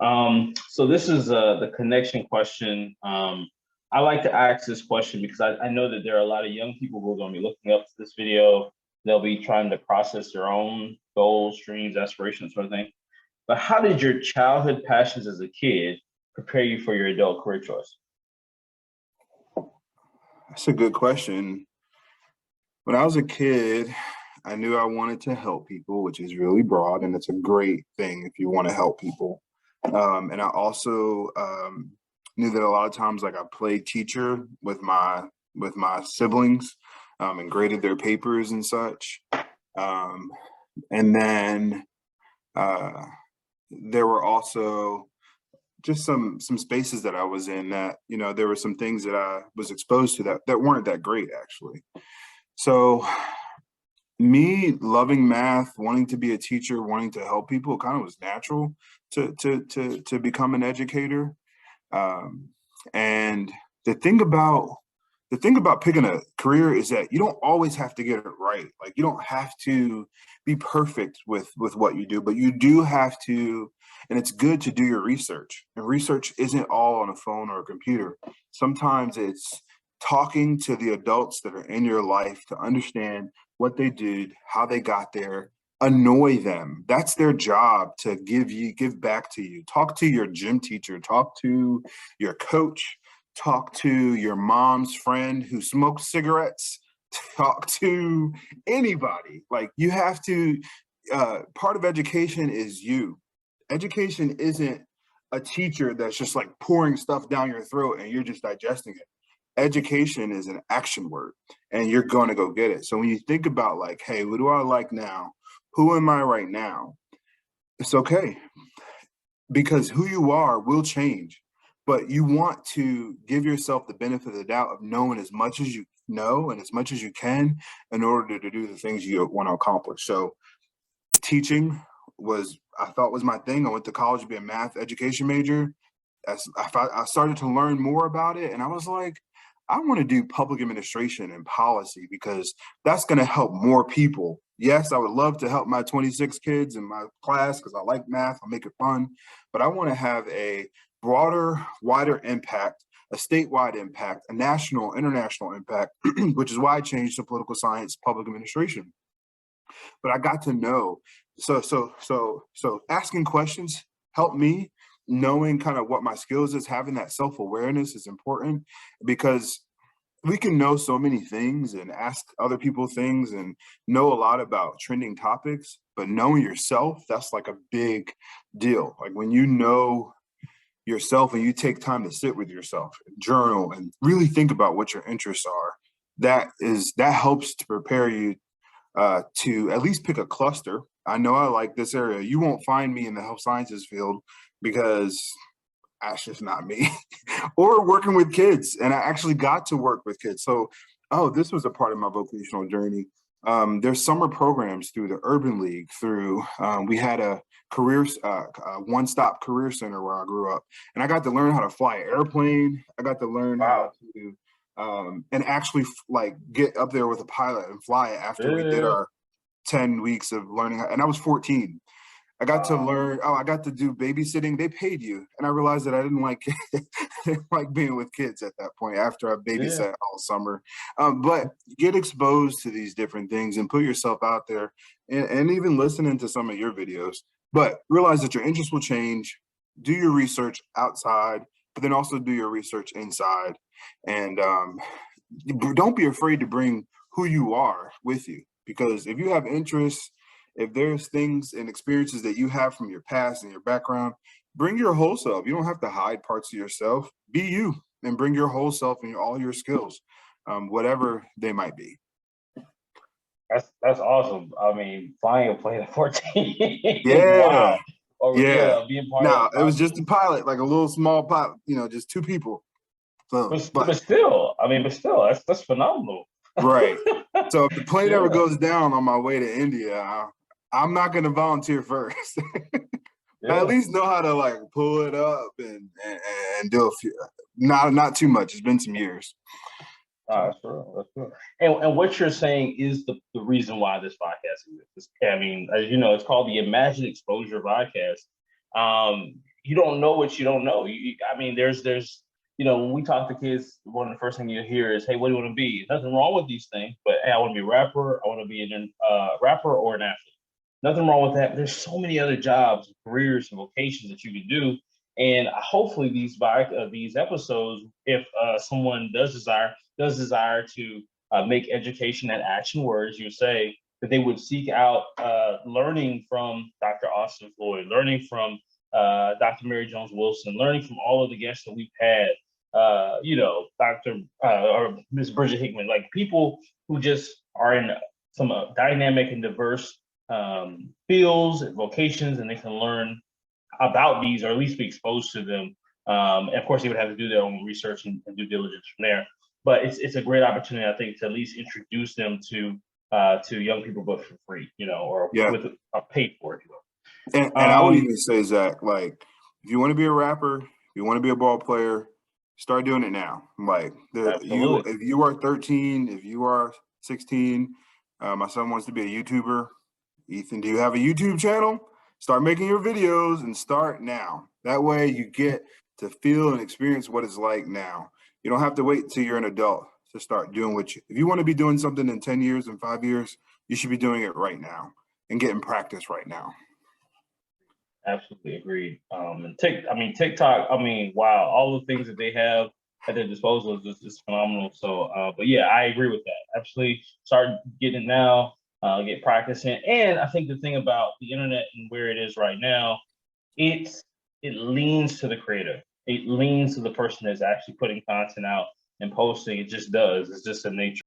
So this is the connection question. I like to ask this question because I know that there are a lot of young people who are going to be looking up to this video. They'll be trying to process their own goals, dreams, aspirations, sort of thing. But how did your childhood passions as a kid prepare you for your adult career choice? That's a good question. When I was a kid, I knew I wanted to help people, which is really broad, and it's a great thing if you want to help people. And I also knew that a lot of times, like I played teacher with my siblings and graded their papers and such. And then there were also just some spaces that I was in that, there were some things that I was exposed to that weren't that great, actually. So me loving math, wanting to be a teacher, wanting to help people, kind of was natural to become an educator. And the thing about picking a career is that you don't always have to get it right. Like you don't have to be perfect with what you do, but you do have to, and it's good to do your research. And research isn't all on a phone or a computer. Sometimes it's talking to the adults that are in your life to understand what they did, how they got there, annoy them. That's their job, to give back to you. Talk to your gym teacher, talk to your coach, talk to your mom's friend who smokes cigarettes, talk to anybody. Like you have to, part of education is you. Education isn't a teacher that's just like pouring stuff down your throat and you're just digesting it. Education is an action word and you're going to go get it. So when you think about like, hey, what do I like now? Who am I right now? It's okay, because who you are will change, but you want to give yourself the benefit of the doubt of knowing as much as you know and as much as you can in order to do the things you want to accomplish. So teaching I thought was my thing. I went to college to be a math education major. I started to learn more about it, and I was like, I want to do public administration and policy because that's going to help more people. Yes, I would love to help my 26 kids in my class because I like math, I'll make it fun, but I want to have a broader, wider impact, a statewide impact, a national, international impact, which is why I changed to political science, public administration. But I got to know, so asking questions helped me. Knowing kind of what my skills is, having that self-awareness is important, because we can know so many things and ask other people things and know a lot about trending topics, but knowing yourself, that's like a big deal. Like when you know yourself and you take time to sit with yourself, journal, and really think about what your interests are, that helps to prepare you to at least pick a cluster. I know I like this area. You won't find me in the health sciences field because that's just not me. Or working with kids, and I actually got to work with kids. So, this was a part of my vocational journey. There's summer programs through the Urban League. We had a one-stop career center where I grew up, and I got to learn how to fly an airplane. I got to learn how to and actually like get up there with a pilot and fly it after we did our 10 weeks of learning. And I was 14. I got to learn, I got to do babysitting. They paid you. And I realized that I didn't like being with kids at that point after I babysat all summer. But get exposed to these different things and put yourself out there, and even listening to some of your videos. But realize that your interests will change. Do your research outside, but then also do your research inside. And don't be afraid to bring who you are with you, because if you have interests, if there's things and experiences that you have from your past and your background, bring your whole self. You don't have to hide parts of yourself. Be you and bring your whole self and all your skills, whatever they might be. That's awesome. I mean, flying a plane at 14. Yeah. Wow. Being part of it was just a pilot, like a little small pilot, just two people. So, but still, that's phenomenal. Right. So if the plane ever goes down on my way to India, I'm not going to volunteer first. I at least know how to like pull it up and do a few, not too much. It's been some years. That's true. And what you're saying is the reason why this podcast exists. I mean, as you know, it's called the Imagine Exposure Vodcast. you don't know what you don't know. I mean, there's when we talk to kids, one of the first things you hear is, "Hey, what do you want to be?" Nothing wrong with these things, but hey, I want to be a rapper. I want to be a rapper or an athlete. Nothing wrong with that. But there's so many other jobs, careers, and vocations that you can do. And hopefully, these episodes, if someone does desire to make education and action words, you say that they would seek out learning from Dr. Austin Floyd, learning from Dr. Mary Jones Wilson, learning from all of the guests that we've had, Dr. Or Miss Bridget Hickman, like people who just are in some dynamic and diverse fields and vocations, and they can learn about these, or at least be exposed to them. And of course, they would have to do their own research and due diligence from there. But it's a great opportunity, I think, to at least introduce them to young people, but for free, or Yeah. with a paid for, if you will. And I would even say, Zach, like, if you want to be a rapper, if you want to be a ball player, start doing it now. Like, if you are 13, if you are 16, my son wants to be a YouTuber. Ethan, do you have a YouTube channel? Start making your videos and start now. That way you get to feel and experience what it's like now. You don't have to wait till you're an adult to start doing if you want to be doing something in 10 years and 5 years, you should be doing it right now and getting practice right now. Absolutely agreed. And TikTok, wow, all the things that they have at their disposal is phenomenal. So, but yeah, I agree with that. Absolutely, start getting it now, get practicing. And I think the thing about the internet and where it is right now, it leans to the creator. It leans to the person that's actually putting content out and posting. It just does. It's just a nature